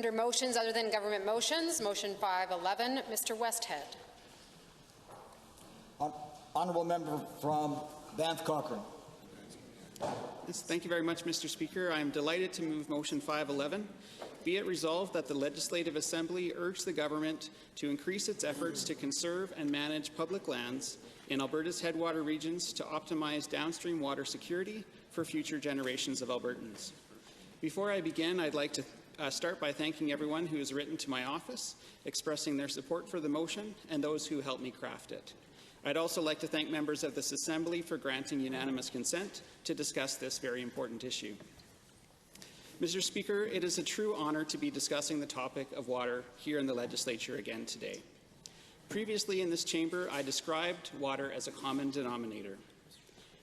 Under motions other than government motions, motion 511, Mr. Westhead. Honourable member from Banff Cochrane. Yes, thank you very much, Mr. Speaker. I am delighted to move motion 511. Be it resolved that the Legislative Assembly urge the government to increase its efforts to conserve and manage public lands in Alberta's headwater regions to optimize downstream water security for future generations of Albertans. Before I begin, I'd like to start by thanking everyone who has written to my office, expressing their support for the motion, and those who helped me craft it. I'd also like to thank members of this Assembly for granting unanimous consent to discuss this very important issue. Mr. Speaker, it is a true honour to be discussing the topic of water here in the Legislature again today. Previously in this chamber, I described water as a common denominator.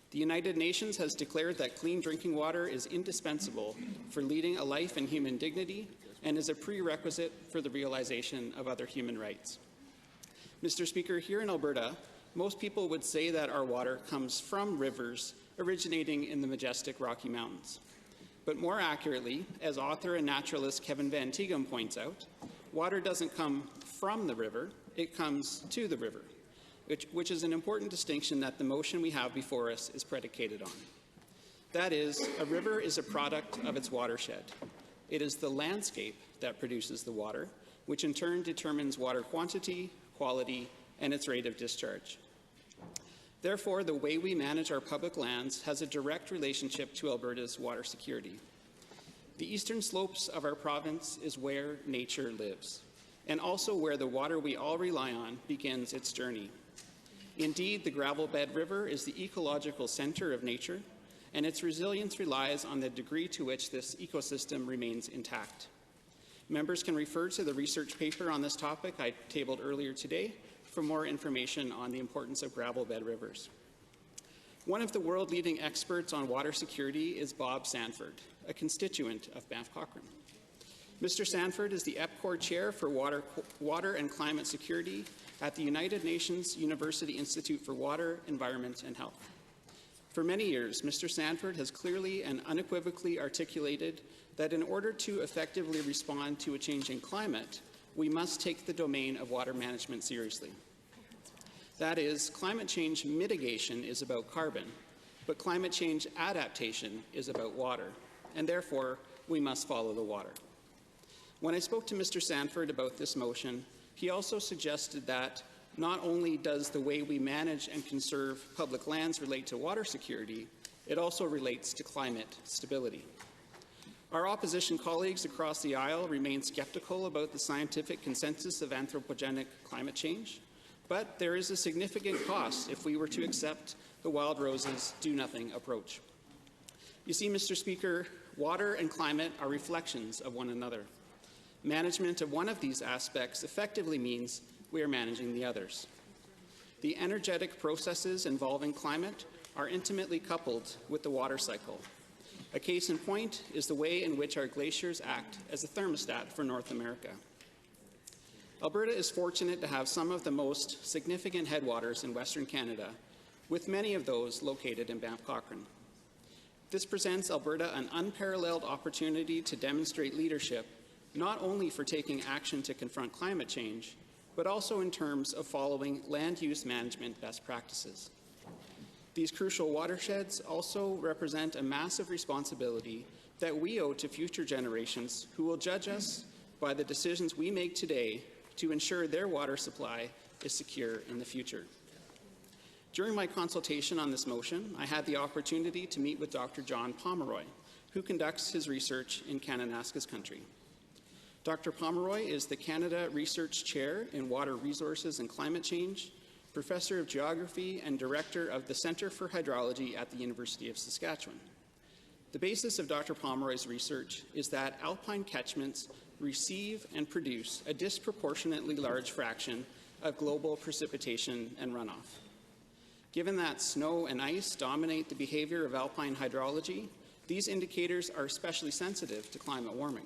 The United Nations has declared that clean drinking water is indispensable for leading a life in human dignity and is a prerequisite for the realization of other human rights. Mr. Speaker, here in Alberta, most people would say that our water comes from rivers originating in the majestic Rocky Mountains. But more accurately, as author and naturalist Kevin Van Tighem points out, water doesn't come from the river, it comes to the river, which is an important distinction that the motion we have before us is predicated on. That is, a river is a product of its watershed. It is the landscape that produces the water, which in turn determines water quantity, quality, and its rate of discharge. Therefore, the way we manage our public lands has a direct relationship to Alberta's water security. The eastern slopes of our province is where nature lives, and also where the water we all rely on begins its journey. Indeed, the Gravel Bed River is the ecological centre of nature, and its resilience relies on the degree to which this ecosystem remains intact. Members can refer to the research paper on this topic I tabled earlier today for more information on the importance of gravel bed rivers. One of the world-leading experts on water security is Bob Sanford, a constituent of Banff Cochrane. Mr. Sanford is the EPCOR Chair for Water and Climate Security at the United Nations University Institute for Water, Environment and Health. For many years, Mr. Sanford has clearly and unequivocally articulated that in order to effectively respond to a changing climate, we must take the domain of water management seriously. That is, climate change mitigation is about carbon, but climate change adaptation is about water, and therefore we must follow the water. When I spoke to Mr. Sanford about this motion, he also suggested that not only does the way we manage and conserve public lands relate to water security, it also relates to climate stability. Our opposition colleagues across the aisle remain skeptical about the scientific consensus of anthropogenic climate change, but there is a significant cost if we were to accept the wild roses do-nothing approach. You see, Mr. Speaker, water and climate are reflections of one another. Management of one of these aspects effectively means we are managing the others. The energetic processes involving climate are intimately coupled with the water cycle. A case in point is the way in which our glaciers act as a thermostat for North America. Alberta is fortunate to have some of the most significant headwaters in Western Canada, with many of those located in Banff Cochrane. This presents Alberta an unparalleled opportunity to demonstrate leadership, not only for taking action to confront climate change, but also in terms of following land use management best practices. These crucial watersheds also represent a massive responsibility that we owe to future generations who will judge us by the decisions we make today to ensure their water supply is secure in the future. During my consultation on this motion, I had the opportunity to meet with Dr. John Pomeroy, who conducts his research in Kananaskis country. Dr. Pomeroy is the Canada Research Chair in Water Resources and Climate Change, Professor of Geography and Director of the Centre for Hydrology at the University of Saskatchewan. The basis of Dr. Pomeroy's research is that alpine catchments receive and produce a disproportionately large fraction of global precipitation and runoff. Given that snow and ice dominate the behavior of alpine hydrology, these indicators are especially sensitive to climate warming.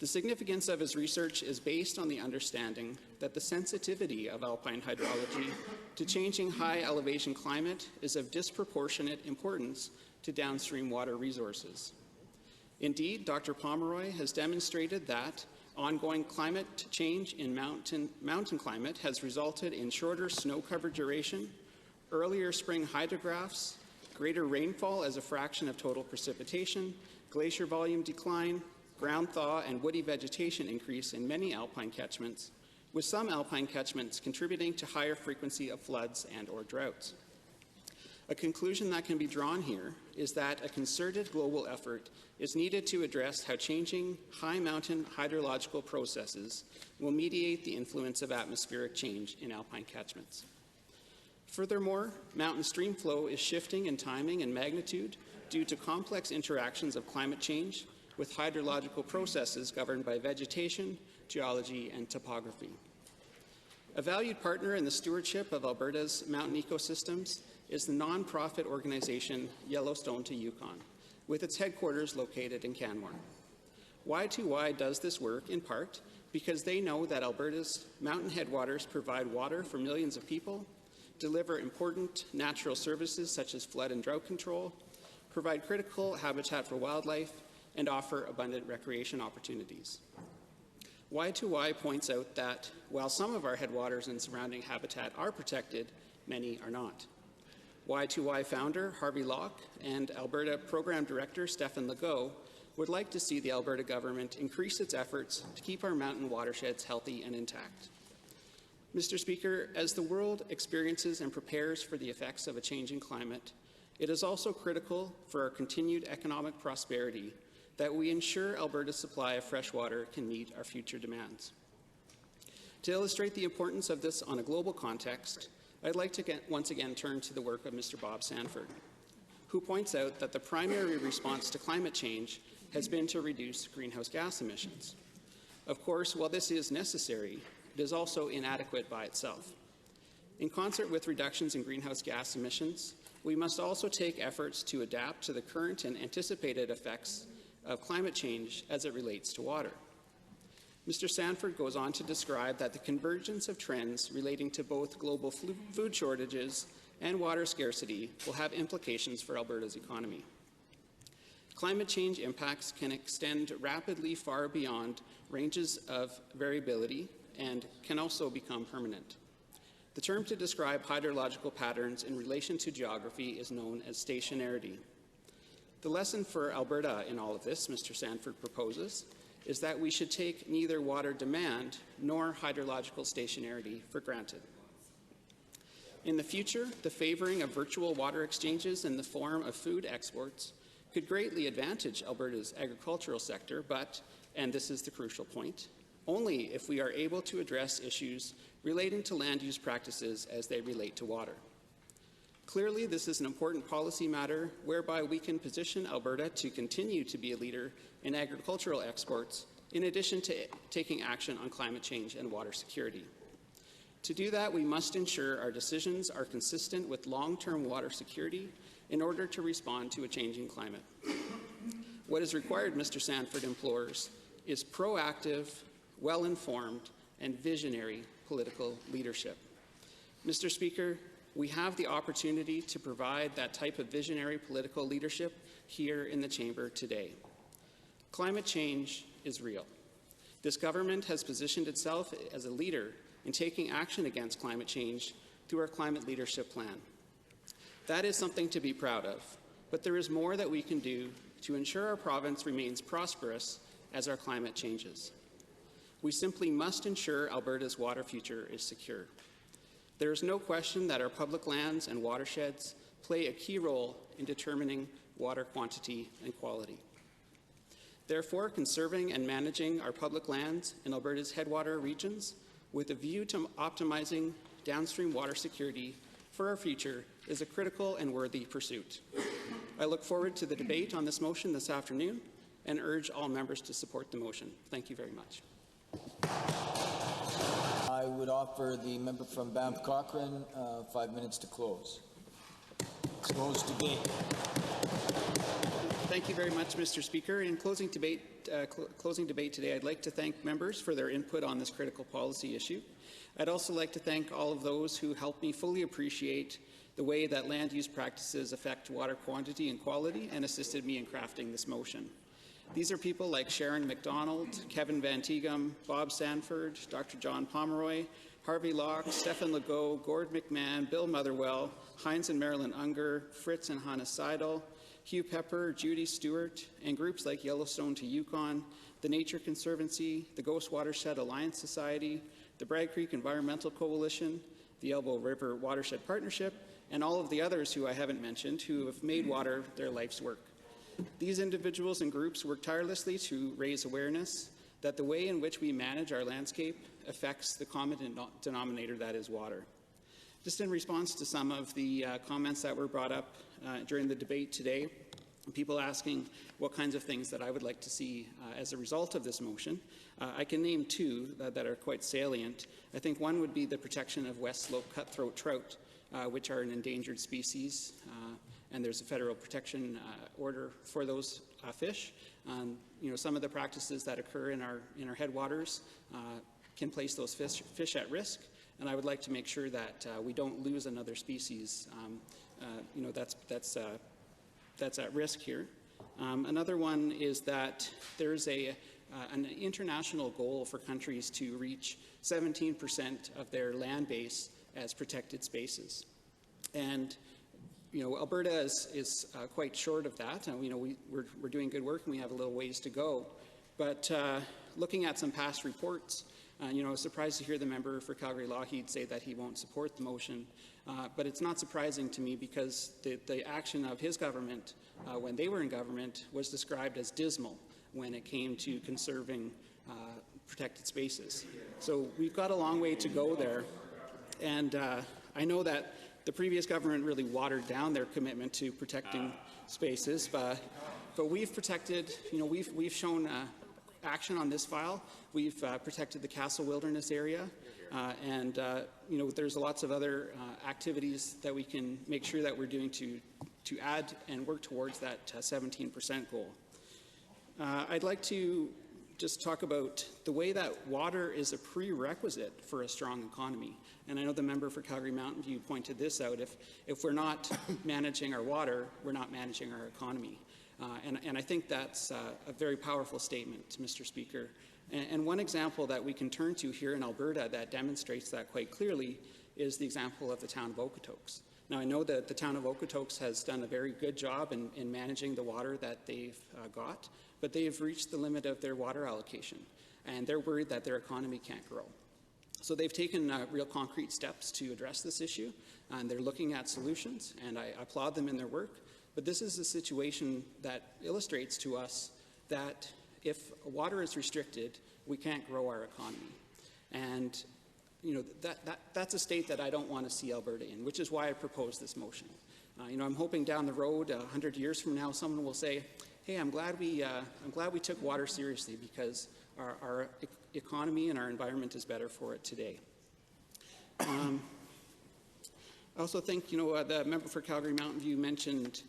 The significance of his research is based on the understanding that the sensitivity of alpine hydrology to changing high elevation climate is of disproportionate importance to downstream water resources. Indeed, Dr. Pomeroy has demonstrated that ongoing climate change in mountain climate has resulted in shorter snow cover duration, earlier spring hydrographs, greater rainfall as a fraction of total precipitation, glacier volume decline, ground thaw, and woody vegetation increase in many alpine catchments, with some alpine catchments contributing to higher frequency of floods and/or droughts. A conclusion that can be drawn here is that a concerted global effort is needed to address how changing high mountain hydrological processes will mediate the influence of atmospheric change in alpine catchments. Furthermore, mountain stream flow is shifting in timing and magnitude due to complex interactions of climate change with hydrological processes governed by vegetation, geology, and topography. A valued partner in the stewardship of Alberta's mountain ecosystems is the nonprofit organization Yellowstone to Yukon, with its headquarters located in Canmore. Y2Y does this work in part because they know that Alberta's mountain headwaters provide water for millions of people, deliver important natural services such as flood and drought control, provide critical habitat for wildlife, and offer abundant recreation opportunities. Y2Y points out that while some of our headwaters and surrounding habitat are protected, many are not. Y2Y founder Harvey Locke and Alberta Program Director Stefan Legault would like to see the Alberta government increase its efforts to keep our mountain watersheds healthy and intact. Mr. Speaker, as the world experiences and prepares for the effects of a changing climate, it is also critical for our continued economic prosperity that we ensure Alberta's supply of fresh water can meet our future demands. To illustrate the importance of this on a global context, I'd like to once again turn to the work of Mr. Bob Sanford, who points out that the primary response to climate change has been to reduce greenhouse gas emissions. Of course, while this is necessary, it is also inadequate by itself. In concert with reductions in greenhouse gas emissions, we must also take efforts to adapt to the current and anticipated effects of climate change as it relates to water. Mr. Sanford goes on to describe that the convergence of trends relating to both global food shortages and water scarcity will have implications for Alberta's economy. Climate change impacts can extend rapidly far beyond ranges of variability and can also become permanent. The term to describe hydrological patterns in relation to geography is known as stationarity. The lesson for Alberta in all of this, Mr. Sanford proposes, is that we should take neither water demand nor hydrological stationarity for granted. In the future, the favoring of virtual water exchanges in the form of food exports could greatly advantage Alberta's agricultural sector, but, and this is the crucial point, only if we are able to address issues relating to land use practices as they relate to water. Clearly, this is an important policy matter whereby we can position Alberta to continue to be a leader in agricultural exports, in addition to taking action on climate change and water security. To do that, we must ensure our decisions are consistent with long-term water security in order to respond to a changing climate. What is required, Mr. Sanford implores, is proactive, well-informed, and visionary political leadership. Mr. Speaker, we have the opportunity to provide that type of visionary political leadership here in the chamber today. Climate change is real. This government has positioned itself as a leader in taking action against climate change through our Climate Leadership Plan. That is something to be proud of, but there is more that we can do to ensure our province remains prosperous as our climate changes. We simply must ensure Alberta's water future is secure. There is no question that our public lands and watersheds play a key role in determining water quantity and quality. Therefore, conserving and managing our public lands in Alberta's headwater regions with a view to optimizing downstream water security for our future is a critical and worthy pursuit. I look forward to the debate on this motion this afternoon and urge all members to support the motion. Thank you very much. I would offer the member from Banff Cochrane 5 minutes to close. Close debate. Thank you very much, Mr. Speaker. In closing debate today, I'd like to thank members for their input on this critical policy issue. I'd also like to thank all of those who helped me fully appreciate the way that land use practices affect water quantity and quality and assisted me in crafting this motion. These are people like Sharon McDonald, Kevin Van Tegum, Bob Sanford, Dr. John Pomeroy, Harvey Locke, Stefan Legault, Gord McMahon, Bill Motherwell, Heinz and Marilyn Unger, Fritz and Hannah Seidel, Hugh Pepper, Judy Stewart, and groups like Yellowstone to Yukon, the Nature Conservancy, the Ghost Watershed Alliance Society, the Bragg Creek Environmental Coalition, the Elbow River Watershed Partnership, and all of the others who I haven't mentioned who have made water their life's work. These individuals and groups work tirelessly to raise awareness that the way in which we manage our landscape affects the common denominator that is water. Just in response to some of the comments that were brought up during the debate today, people asking what kinds of things that I would like to see as a result of this motion, I can name two that are quite salient. I think one would be the protection of West Slope cutthroat trout, which are an endangered species, and there's a federal protection order for those fish. Some of the practices that occur in our headwaters can place those fish at risk, and I would like to make sure that we don't lose another species. That's at risk here. Another one is that there's an international goal for countries to reach 17% of their land base as protected spaces. And Alberta is quite short of that. We're doing good work and we have a little ways to go. But looking at some past reports, I was surprised to hear the member for Calgary-Lougheed say that he won't support the motion. But it's not surprising to me because the action of his government when they were in government was described as dismal when it came to conserving protected spaces. So we've got a long way to go there. And I know that the previous government really watered down their commitment to protecting spaces, but we've protected, we've shown action on this file. We've protected the Castle Wilderness area, and there's lots of other activities that we can make sure that we're doing to add and work towards that 17% goal. I'd like to just talk about the way that water is a prerequisite for a strong economy. And I know the member for Calgary Mountain View pointed this out. If we're not managing our water, we're not managing our economy. And I think that's a very powerful statement, Mr. Speaker. And one example that we can turn to here in Alberta that demonstrates that quite clearly is the example of the town of Okotoks. Now, I know that the town of Okotoks has done a very good job in managing the water that they've got, but they've reached the limit of their water allocation, and they're worried that their economy can't grow. So they've taken real concrete steps to address this issue, and they're looking at solutions, and I applaud them in their work. But this is a situation that illustrates to us that if water is restricted, we can't grow our economy. And that's a state that I don't want to see Alberta in, which is why I proposed this motion. I'm hoping down the road, 100 years from now, someone will say, "Hey, I'm glad we took water seriously because our economy and our environment is better for it today." I also think, the member for Calgary Mountain View mentioned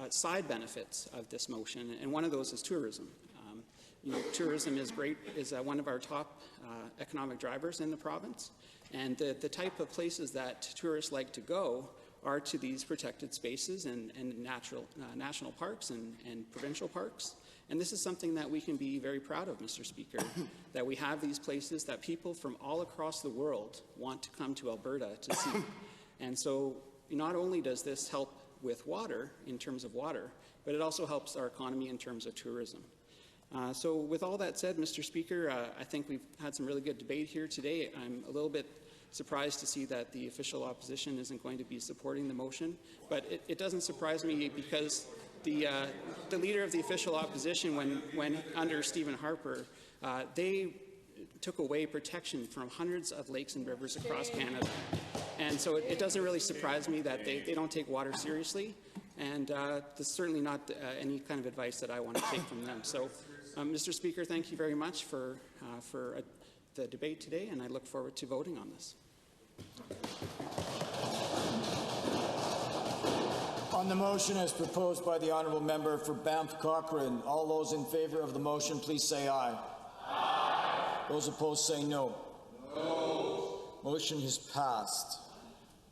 side benefits of this motion, and one of those is tourism. Tourism is great, is one of our top economic drivers in the province, and the type of places that tourists like to go are to these protected spaces and national parks and provincial parks. And this is something that we can be very proud of, Mr. Speaker, that we have these places that people from all across the world want to come to Alberta to see. And so not only does this help with water, in terms of water, but it also helps our economy in terms of tourism. So with all that said, Mr. Speaker, I think we've had some really good debate here today. I'm a little bit surprised to see that the official opposition isn't going to be supporting the motion, but it doesn't surprise me because the leader of the official opposition, when under Stephen Harper, they took away protection from hundreds of lakes and rivers across Canada. And so it doesn't really surprise me that they don't take water seriously, and this is certainly not any kind of advice that I want to take from them. So, Mr. Speaker, thank you very much for the debate today, and I look forward to voting on this. On the motion as proposed by the honourable member for Banff Cochrane, all those in favour of the motion, please say aye. Aye. Those opposed say no. No. Motion is passed.